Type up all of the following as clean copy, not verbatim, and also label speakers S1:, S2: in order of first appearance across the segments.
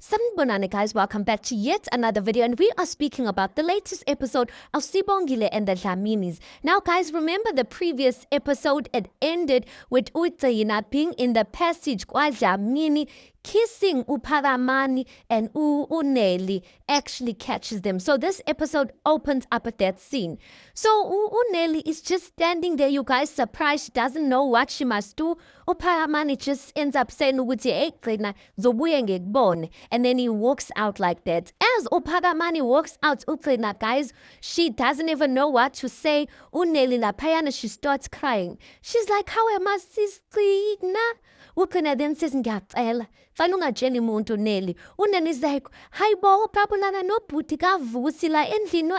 S1: Sanibonani guys, welcome back to yet another video, and we are speaking about the latest episode of Sibongile and the Dlaminis. Now guys, remember the previous episode, it ended with uTsayina being in the passage kwa Dlamini, kissing uPhakamani, and uNelly actually catches them. So this episode opens up at that scene. So uNelly is just standing there, you guys, surprised. She doesn't know what she must do. uPhakamani just ends up saying ukuthi hey Gcina zobuye ngikubone, and then he walks out like that. As uPhakamani walks out, uGcina, guys, she doesn't even know what to say. uNelly laphayana, she starts crying. She's like, how am I Gcina? uGcina then says ngiyacela fana ungatsheli muntu Nelly. uNelly is like, hayibo uphapulana nobhuti kaVusi la endlini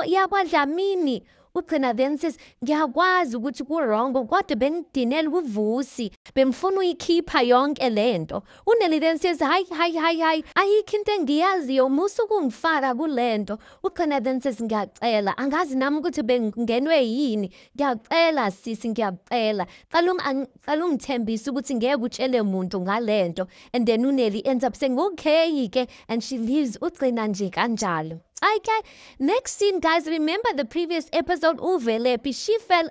S1: yakwaDlamini. uGcina then says ngiyakwazi ukuthi ku-wrong kodwa bengidinela uVusi, bemfuna uyikhipha yonke lento. uNelly then says hayi ayikho into engiyaziyo musa ukungifaka kulento. uGcina then says ngiyacela, angazi nami ukuthi bengingenwe yini, ngiyacela sisi, ngiyacela cela ungithembise ukuthi ngeke utshele muntu ngalento. And then uNelly ends up saying okay ke, and she leaves uGcina nje kanjalo. Okay, next scene, guys. Remember the previous episode, uVelaphi, she fell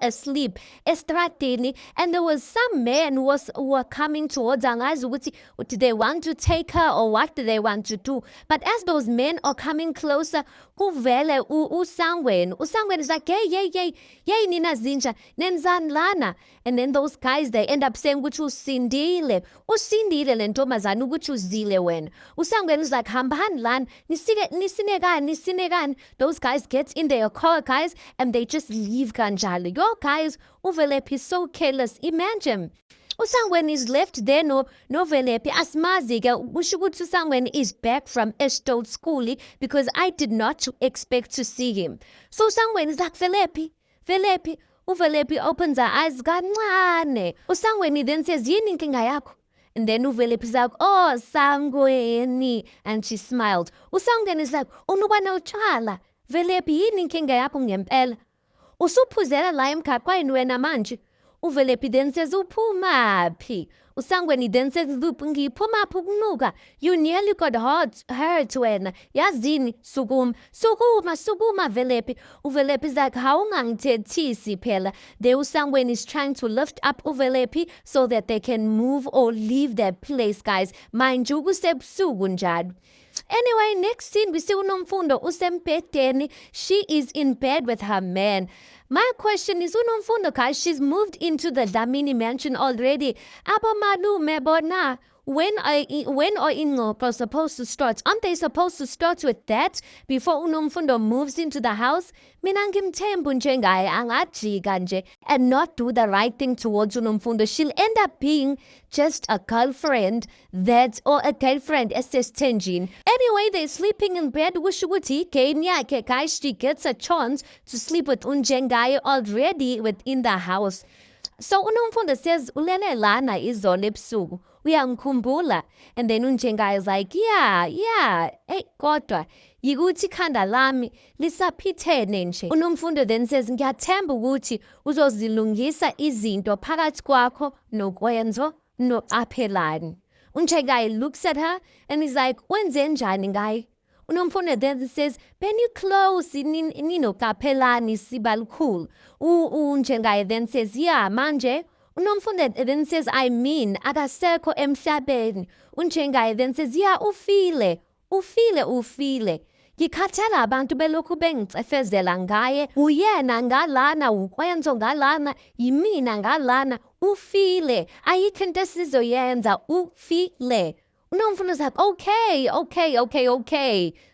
S1: asleep estradini, and there was some men who were coming towards her. Guys, do they want to take her or what do they want to do? But as those men are coming closer, kuvele uSangweni is like, yay, nina zinja, nenzani lana. And then those guys, they end up saying ukuthi usindile le ntombazana ukuthi uzile wena. uSangweni is like, hambani lana, nisinekani. Those guys get in their car, guys, and they just leave kanjalo. Yo guys, uVelaphi is so careless. Imagine uSangweni is left there, no Velaphi. Asmazi ke usho ukuthi uSangweni is back from Ashton school because I did not expect to see him. So uSangweni is like, Velaphi. uVelaphi opens her eyes kancane. uSangweni then says, yini inkinga yakho? And then uVelaphi is like, oh Sangweni, and she smiled. uSangweni is like, unuba utshwala. Velaphi, yini inkinga yakho ngempela? Usuphuzela la emgaqweni wena manje? uVelaphi then says, uphumaphi? uSangweni then says, ngiphumaphi ukunuka? You nearly got hurt wena. Yazini, sukuma Velaphi. uVelaphi is like, hawungangithethisi phela. There uSangweni is trying to lift up uVelaphi so that they can move or leave that place, guys. Mind you, kusebusuku njalo. Anyway, next scene, we see uNomfundo usembhedeni. She is in bed with her man. My question is, uNomfundo, guys, she's moved into the Dlamini mansion already. Abomalume bona, when are Ingqoqo supposed to start? Aren't they supposed to start with that before uNomfundo moves into the house? Mina ngimthembu njengaye angajika nje and not do the right thing towards uNomfundo. She'll end up being just a girlfriend or a girlfriend esesithenjini. Anyway, they're sleeping in bed. Kusho ukuthi game yakhe, guys, she gets a chance to sleep with uNjengaye already within the house. So uNomfundo says ulele lana izolo ebusuku, uyangikhumbula? And then uNjengaye is like, yeah, hey kodwa yikuthi ikhanda lami lisaphithene nje. uNomfundo then says ngiyathemba ukuthi uzozilungisa izinto phakathi kwakho noKwenzo noQaphelani. uNjengaye looks at her and he's like, wenze njani ngaye? uNomfundo then says, close ninoQaphelani sibalukhulu. uNjengaye then says, yeah manje. uNomfundo then says, I mean akasekho emhlabeni. uNjengaye then says, yeah ufile. Ngikhathela abantu belokhu bengicefezela ngaye. Uyena ngalana, uKwenzo ngalana, yimina ngalana. Ufile, ayikho into esizoyenza, ufile. uNomfundo is like, okay.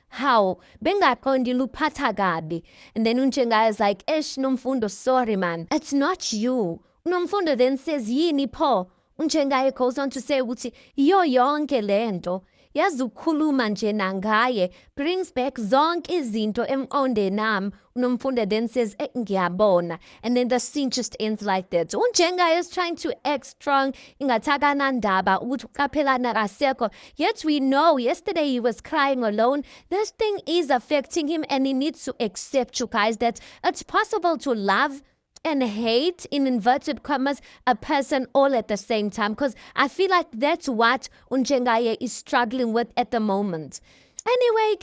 S1: How? Bengaqondi luphatha kabi. And then uNjengaye is like, Nomfundo, sorry man, it's not you. uNomfundo then says, yini pho? uNjengaye goes on to say ukuthi iyo yonke lento yazi ukukhuluma nje nangaye brings back zonke izinto emqondweni nami. uNomfundo then says ngiyabona, and then the scene just ends like that. uNjengaye is trying to act strong, ingathakana ndaba ukuthi uQaphelani akasekho, yet we know yesterday he was crying alone. This thing is affecting him and he needs to accept, you guys, that it's possible to love and hate, in inverted commas, a person all at the same time. Because I feel like that's what Unjengaye is struggling with at the moment. Anyway,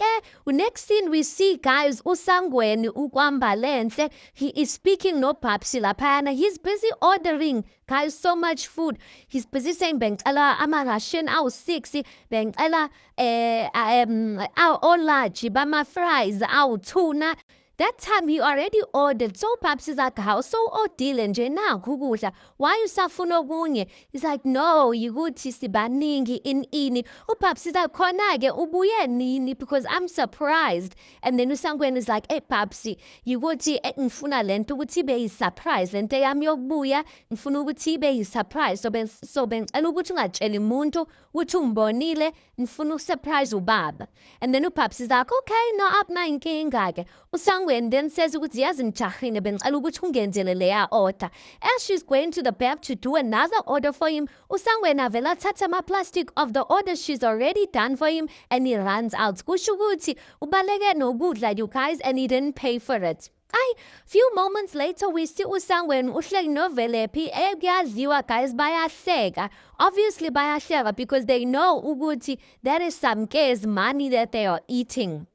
S1: next thing we see, guys, uSangweni uKwambalenhle, he is speaking no Papsi laphana. He's busy ordering, guys, so much food. He's busy saying, bengicela ama-ration awu-6, bengicela olaji bama-fries awu-tuna. That time he already ordered. So perhaps he's like, how so odile nje nakho ukudla? Why usafuna okunye? He's like, no, yikuthi sibaningi ini. Perhaps he's like, khona-ke ubuye nini? Because I'm surprised. And then uSangweni is like, hey Papsi, yikuthi ngifuna lento ukuthi ibe yi-surprise. Lento yami yokubuya, ngifuna ukuthi ibe yi-surprise. So bengicela ukuthi ungatsheli umuntu ukuthi ungibonile, ngifuna usurprise ubaba. And then uPapsi is like, okay, no, akunayinkinga-ke. And then says as she's going to the back to do another order for him, Usangweni avela thatha ama-plastic of the order she's already done for him, and he runs out. Kusho ukuthi ubaleke nokudla, you guys, and he didn't pay for it. Few moments later, we see uSangweni uhleli noVelephi kuyadliwa, guys, bayahleka. Obviously bayahleka because they know ukuthi that is some care's money that they are eating.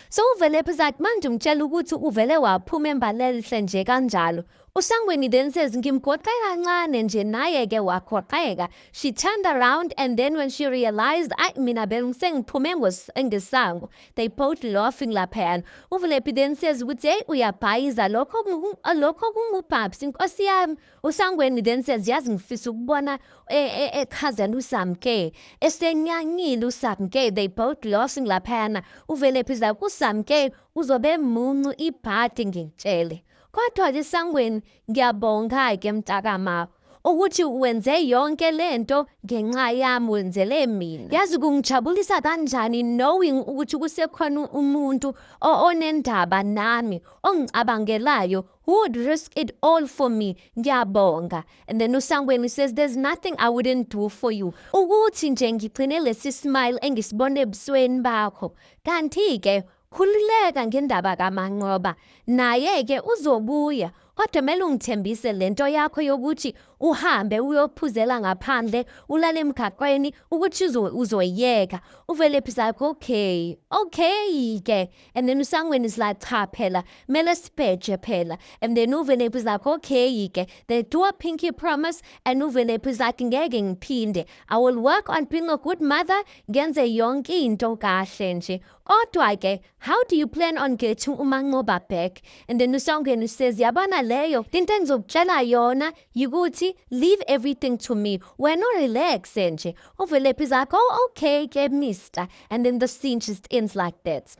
S1: So uVelephi is like, manje ngitshela ukuthi uvele waphuma embalelihle nje kanjalo. uSangweni then says, ngimgoqe kancane nje naye-ke wakhoqeka. She turned around, and then when she realized, mina bengiphume ngesango, they both laughing laphayana. uVelephi then says ukuthi, hey, uyabhayiza lokho kungupapsi inkosi yami. uSangweni then says, yazi ngifisa ukubona ekhazana uSamke esenyanyile uSamke. They both laughing laphayana. uVelephi is like, uSamke uzobe muncu ibhadi ngitshele. Kodwa nje Sangweni, ngiyabonga-ke mntakama ukuthi wenze yonke lento ngenxa yami, wenzele mina. Yazi kungijabulisa kanjani knowing ukuthi kusekhona umuntu onendaba nami, ongicabangelayo, who would risk it all for me. Ngiyabonga. And then uSangweni says, there's nothing I wouldn't do for you. Ukuthi nje ngigcine lesi smile engisibone ebusweni bakho. Kanti-ke khululeka ngendaba kaManqoba, naye-ke uzobuya. Kodwa kumele ungithembise lento yakho yokuthi uhambe uyophuzela ngaphandle, ulale emgaqweni ukuthi uzoyeka. uVelephi is like, okay-ke. And then uSangweni is like, cha phela, mele sipeje phela. And then uVelephi is like, okay-ke. They do a pinky promise, and uVelephi is like, ngeke ngiphinde. I will work on being a good mother, ngenze yonke into kahle nje. Kodwa-ke, how do you plan on getting uManqoba back? And then uSangweni says, yabona leyo, into engizokutshela yona yikuthi leave everything to me. Wena relax nje. uVelephi is like, okay-ke mister. And then the scene just ends like that.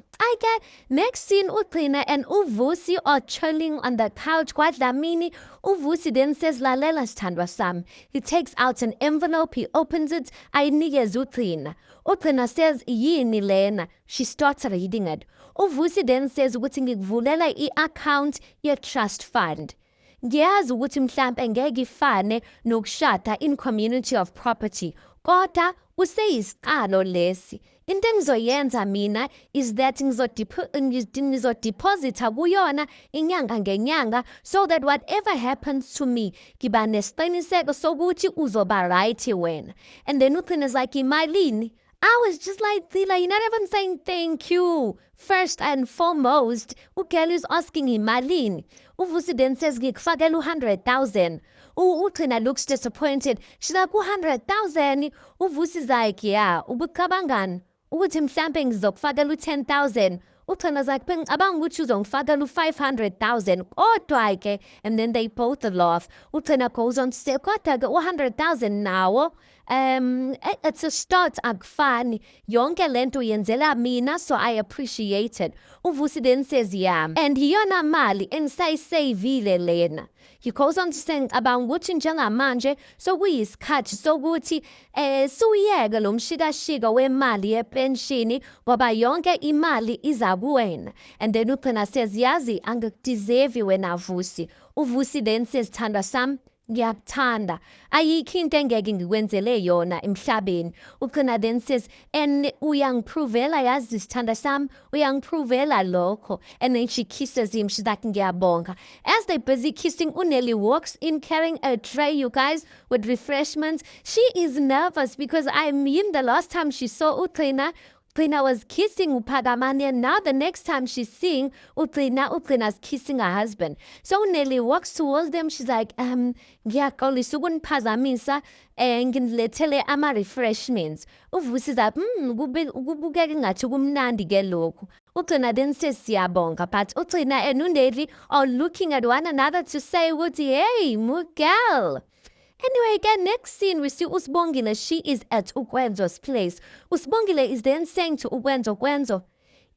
S1: Next scene, uQina and uVusi are chilling on the couch. KwaDlamini, uVusi then says, lalela sithandwa sami. He takes out an envelope, he opens it, ayinikeza uQina. uQina says, yini lena? She starts reading it. uVusi then says, ukuthi ngikuvulela i-account ye-trust fund. Ngiyazi ukuthi mhlampe ngeke ifane nokushada in community of property. Kodwa useyisiqalo lesi. Into engizoyenza mina is that ngizodeposita kuyona inyanga ngenyanga, so that whatever happens to me, ngiba nesiqiniseko sokuthi uzoba right wena. And then uQina is like, imalini? I was just like, Thila, you're not even saying thank you. First and foremost, uGirl is asking imalini. uVusi then says, ngikufakela 100,000. uQina looks disappointed. She's like, 100,000? uVusi is like, yeah, ubucabangani ukuthi mhlampe ngizokufakela 10,000. uQina is like, abanga ukuthi uzongifakela 500,000. Kodwa-ke, and then they both laugh. uQina goes on to say, kodwa-ke 100,000 nawo, it's a start, akufani. Yonke lento yenzela mina, so I appreciate it. uVusi then says, yeah, and yona mali engisayisavile lena. He goes on to say, about ukuthi njengamanje so kuyisikhathi sokuthi suyeke lo mshikashika wemali yepenshini ngoba yonke imali iza kuwena. And then uQina says, yazi angikudeserve wena Vusi. uVusi then says, thandwa sami, ngiyakuthanda ayikho into engeke ngikwenzele yona emhlabeni ugcina then says and uyangiprovela yazi isithanda sami uyangiprovela lokho and then she kisses him she's like ngiyabonga as they busy kissing uNelly walks in carrying a tray you guys with refreshments she is nervous because I mean the last time she saw uClina was kissing uPhakamani and now the next time she's seeing uClina's kissing her husband. So Nelly walks towards them. She's like, ngiyaxolisa ukuniphazamisa ngilethele ama-refreshments. Uvusi like, kubukeka ngathi kumnandi ke lokhu. uClina then says siyabonga but uClina and uNelly are looking at one another to say ukuthi hey Miguel. Anyway, again, next scene, we see Usibongile. She is at Ukwenzo's place. Usibongile is then saying to Ukwenzo,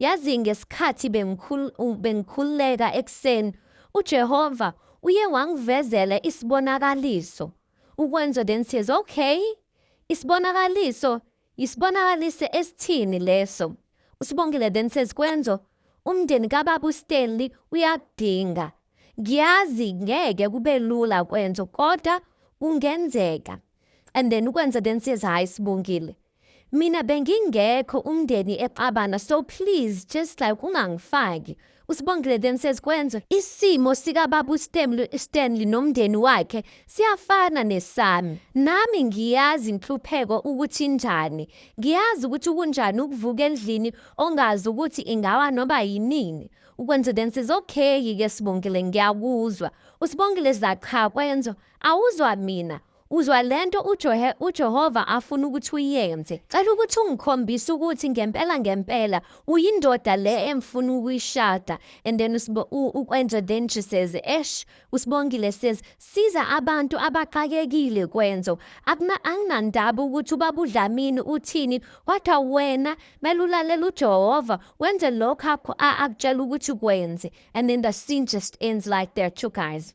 S1: yazi ngesikhathi bengikhuleka ekuseni, uJehova uye wangivezela isibonakaliso. Ukwenzo then says, okay, isibonakaliso esithini leso. Usibongile then says, Kwenzo, umndeni kababa uStanley uyakudinga. Ngiyazi ngeke kube lula Kwenzo, kodwa ungenzeka. And then Ukwenzo then says, hayi Sibongile. Mina bengingekho umndeni eXabana, so please just like ungangifaki. Usibongile then says, Kwenzo, isimo sika baba uStanley nomndeni wakhe siyafana nesami. Nami ngiyazi inhlupheko ukuthi njani. Ngiyazi ukuthi kunjani ukuvuka endlini ongazi ukuthi ingawa noba yinini. Ukwenzo then says, okay ke Sibongile ngiyakuzwa. Usibongile zakha Kwenzo, awuzwa mina. Uzwa lento uJehova afuna ukuthi uyenze. Cela ukuthi ungikhombise ukuthi ngempela uyindoda le emfuna ukuyishada. And then Ukwenzo then she says, Usibongile says, siza abantu abaxakekile Kwenzo. Anginandaba ukuthi ubaba uDlamini uthini, kodwa wena melulalela uJehova wenze lokho akutshela ukuthi ukwenze. And then the scene just ends like that, you guys.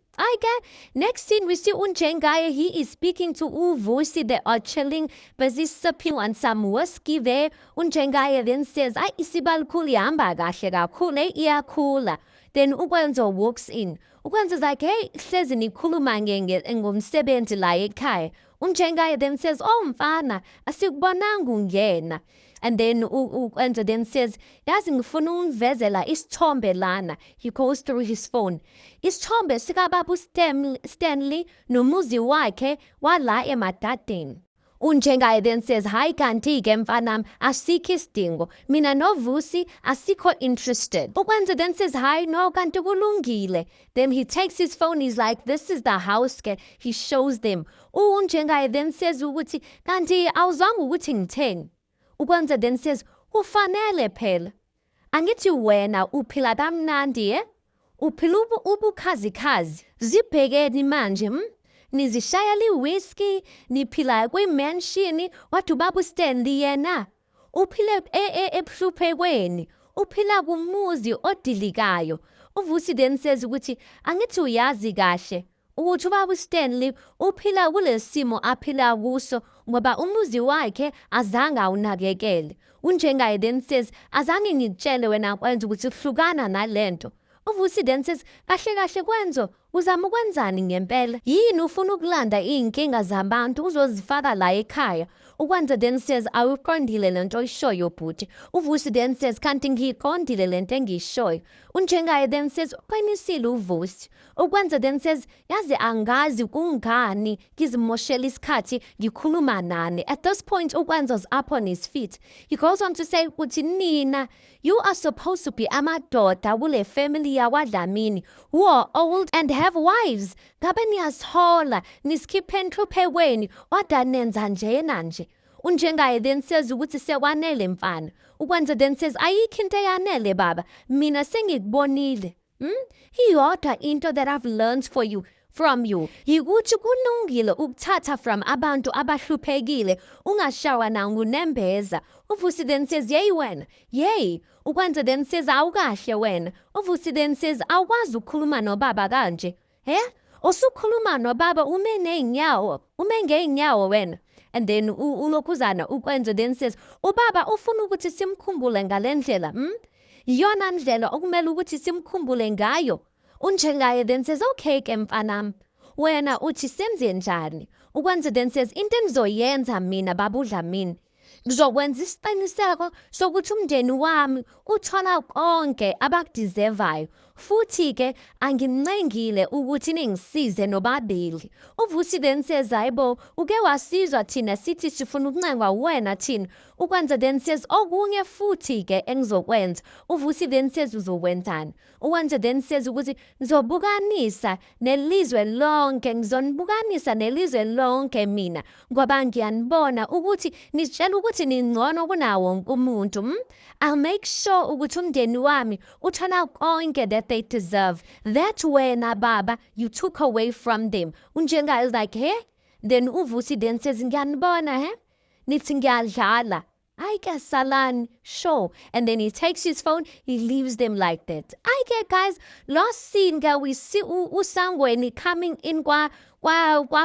S1: Next scene, we see Unjengaya. He is speaking to Uvusi. They are chilling, busy sipping on some whiskey there. Unjengaya then says, ay, isibalkhulu ihamba kahle kakhulu, iyakhula. Then Ukwenzo walks in. Ukwenzo's like, hey, hlezi nikhuluma ngomsebenzi la ekhaya. Unjengaya then says, oh mfana, asikubonanga ungena. And then Ukwenzo then says, yazi ngifuna ungivezela isithombe lana. He goes through his phone. Isithombe sika baba uStanley nomuzi wakhe wala eMadadeni. Unjengaya then says, hayi kanti ke mfanami asikho isidingo. Mina noVusi asikho interested. Ukwenzo then says, hayi no kanti kulungile. Then he takes his phone, he's like, this is the house. He shows them. Unjengaya then says ukuthi kanti awuzange ukuthi ngitheni. Ukwenzo then says, ufanele phela. Angithi wena uphila kamnandi uphila ubukhazikhazi. Zibhekeni manje, nizishaya whiskey, niphila kwi-mansion, wathi ubaba uStanley yena. Uphile ebuhluphekweni, uphila kumuzi odilikayo. uVusi then says ukuthi angithi uyazi kahle ukuthi ubaba uStanley uphila kulesimo aphila kuso ngoba umuzi wakhe azange awunakekele. Unjengaya then says, azange ngikutshele wena Kwenzo ukuthi kuhlukana nalento. uVusi then says, kahle Kwenzo, uzama ukwenzani ngempela? Yini ufuna ukulanda iy'nkinga zabantu uzozifaka la ekhaya? Ukwenzo then says, awuqondile lento oyishoyo bhuti. uVusi then says, kanti ngiyiqondile lento engiyishoyo. Unjengaya then says, uqinisile uVusi. Ukwenzo then says, yazi angazi kungani ngizimoshela isikhathi ngikhuluma nani. At this point, Ukwenzo's up on his feet. He goes on to say, ukuthi nina, you are supposed to be amadoda kule family yakwaDlamini who are old and have wives. Ngabe niyasihola, nisikhiphe enhluphekweni, wada nenza njena nje. Unjengaya then says ukuthi sekwanele mfana. Ukwenzo then says, ayikho into eyanele baba, mina sengikubonile. Iyodwa into that I've learned from you. Yikuthi kulungile ukuthatha from abantu abahluphekile ungashawa nangunembeza. uVusi then says, yey wena, yey. Ukwenzo then says, awukahle wena. uVusi then says, awukwazi ukukhuluma nobaba kanje. Usukhuluma nobaba ume ngeenyawo wena. And then ulokhuzana Ukwenzo then says, ubaba ufuna ukuthi simkhumbule ngalendlela, Iyona ndlela okumele ukuthi simkhumbule ngayo. Unjengaya then says, okay ke mfanami. wena uthi senze njani ukwenza then says into engizoyenza mina baba uDlamini ngizokwenza isiqiniseko sokuthi umndeni wami uthola konke abakudeservayo futhi ke angincengile ukuthi ningisize nobabili uvusi then says hayibo uke wasizwa thina sithi sifuna ukuncengwa wena thina ukwenza then says okunye futhi ke engizokwenza uvusi then says uzokwenzani ukwenza then says ukuthi ngizobukanisa nelizwe lonke ngizonibukanisa nelizwe lonke mina ngoba ngiyanibona ukuthi nitshela ukuthi ningcono kunawo wonke umuntu I'll make sure ukuthi umndeni wami uthola konke that they deserve that wena baba you took away from them unjenga is like hey then uvusi then says ngiyanibona he nithi ngiyadlala I guess Salan, sure. And then he takes his phone, he leaves them like that. I get guys, last scene girl, we see usangweni coming in kwa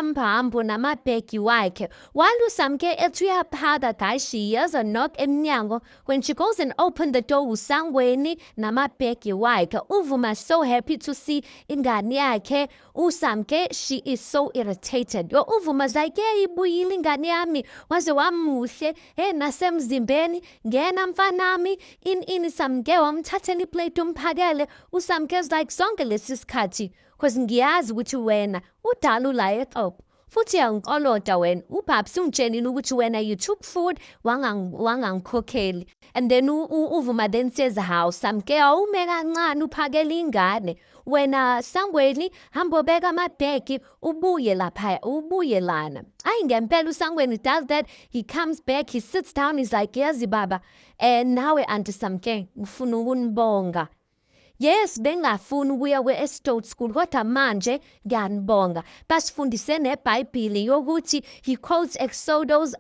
S1: mpambo namabheki wakhe. While usamke etuyaphada guys, she hears a knock emnyango. When she goes and open the door, usangweni namabheki wakhe. Uvuma so happy to see ingane yakhe. Usamke, she is so irritated. Yo uvuma zayike ibuyile ingane yami. Waze wamuhle, nasemzimbeni, ngena mfanami, in samke wamthathela iplate umphakele. Usamke's like zonke lesisikhathi. Cause ngiyazi ukuthi wena udala ulaye eqobo futhi yangikolota wena ubhabsi ungitshelile ukuthi wena you took food wangangikhokheli and then uvuma then says how samke awume kancane uphakela ingane wena sangweni hamba beka amabheki ubuye lapha ubuye lana ayi ngempela usangweni does that he comes back he sits down he's like yazi baba nawe anti samke ngifuna ukunibonga Yes, bengafuni ukuya kwe-Estate School kodwa manje ngiyanibonga. Basifundise neBhayibheli yokuthi he quotes Exodus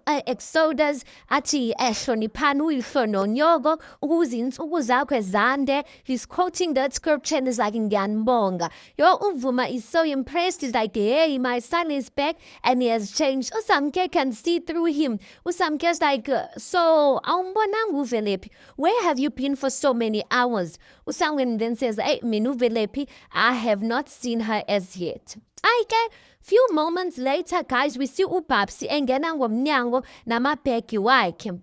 S1: athi hloniphani uyihlo nonyoko ukuze insuku zakho zande. He's quoting that scripture and is like ngiyanibonga. Yo uvuma is so impressed. He's like, hey, my son is back and he has changed. Usamke can see through him. Usamke's like, so awumbonanga uVelephi. Where have you been for so many hours? Usangweni then says, hey, Minu Velepi, I have not seen her as yet. Few moments later, guys, we see uPapsi engena ngomnyango namabheki wakhe.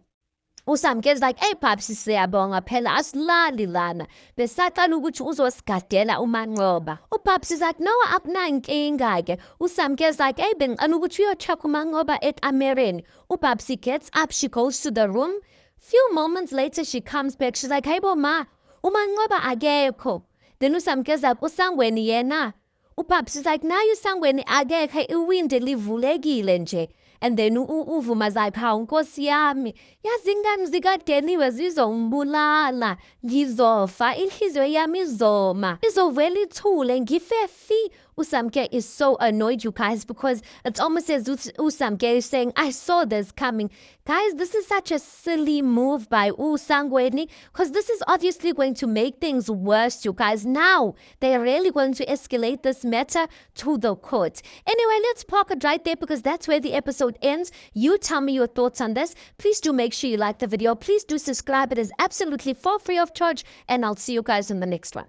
S1: Usamke's like, hey, Papsi siyabonga phela asilali lana. Besaqala ukuthi uzosigadela uManqoba. uPapsi's like, no, akunankinga ke. Usamke's like, hey, bengicela ukuthi uyocheck uManqoba eKamereni. uPapsi gets up, she goes to the room. Few moments later, she comes back. She's like, hey, Boma, uManqoba akekho. Then usamke's like, usangweni yena. uPapsi's like, nayo usangweni akekho, iwindi livulekile nje. And then uVuma's like, hawu nkosi yami, yazi ingane zikadeniwe zizombulala, ngizofa, inhliziyo yami izoma, izovela ithule, ngifefi. Usamke is so annoyed, you guys, because it's almost as Usamke is saying, I saw this coming. Guys, this is such a silly move by Usangweni, because this is obviously going to make things worse, you guys. Now, they're really going to escalate this matter to the court. Anyway, let's park it right there because that's where the episode ends. You tell me your thoughts on this. Please do make sure you like the video. Please do subscribe. It is absolutely for free of charge. And I'll see you guys in the next one.